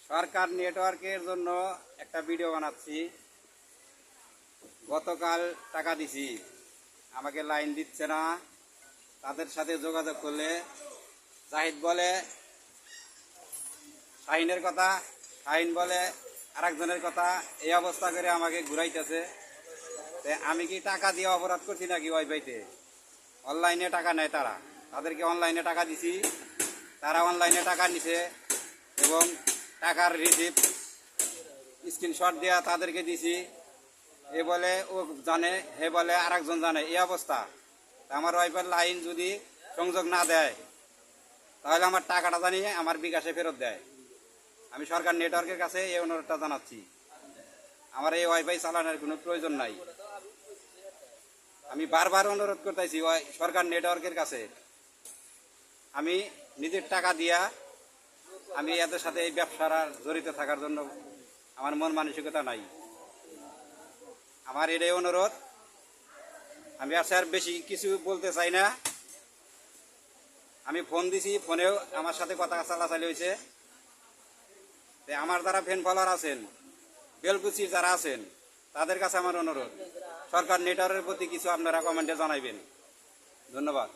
সরকার নেটওয়ার্কের জন্য একটা ভিডিও বানাচ্ছি। গতকাল টাকা দিছি, আমাকে লাইন দিচ্ছে না। তাদের সাথে যোগাযোগ করলে জাহিদ বলে শাহিনের কথা, শাহিন বলে আরেকজনের কথা, এই অবস্থা করে আমাকে ঘুরাইতেছে। আমি কি টাকা দিয়ে অপরাধ করছি নাকি? ওয়াইফাইতে অনলাইনে টাকা নেয় তারা, তাদেরকে অনলাইনে টাকা দিছি, তারা অনলাইনে টাকা নিছে এবং টাকার রিসিপ্ট স্ক্রিনশট দেওয়া তাদেরকে দিছি। এ বলে ও জানে, হে বলে আরেকজন জানে, এই অবস্থা। আমার ওয়াইফাই লাইন যদি সংযোগ না দেয় তাহলে আমার টাকাটা জানিয়ে আমার বিকাশে ফেরত দেয়। আমি সরকার নেটওয়ার্কের কাছে এই অনুরোধটা জানাচ্ছি, আমার এই ওয়াইফাই চালানোর কোনো প্রয়োজন নাই। আমি বারবার অনুরোধ করতেছি সরকার নেটওয়ার্কের কাছে, আমি নিজের টাকা দিয়া আমি এদের সাথে এই ব্যবসার জড়িত থাকার জন্য আমার মন মানসিকতা নাই। আমার এটাই অনুরোধ, আমি আর বেশি কিছু বলতে চাই না। আমি ফোন দিছি, ফোনেও আমার সাথে কথা চালাচালি হয়েছে। আমার যারা ফ্যান ফলোয়ার আছেন, বেলকুচির যারা আছেন, তাদের কাছে আমার অনুরোধ, সরকার নেটওয়ার্কের প্রতি কিছু আপনারা কমেন্টে জানাইবেন। ধন্যবাদ।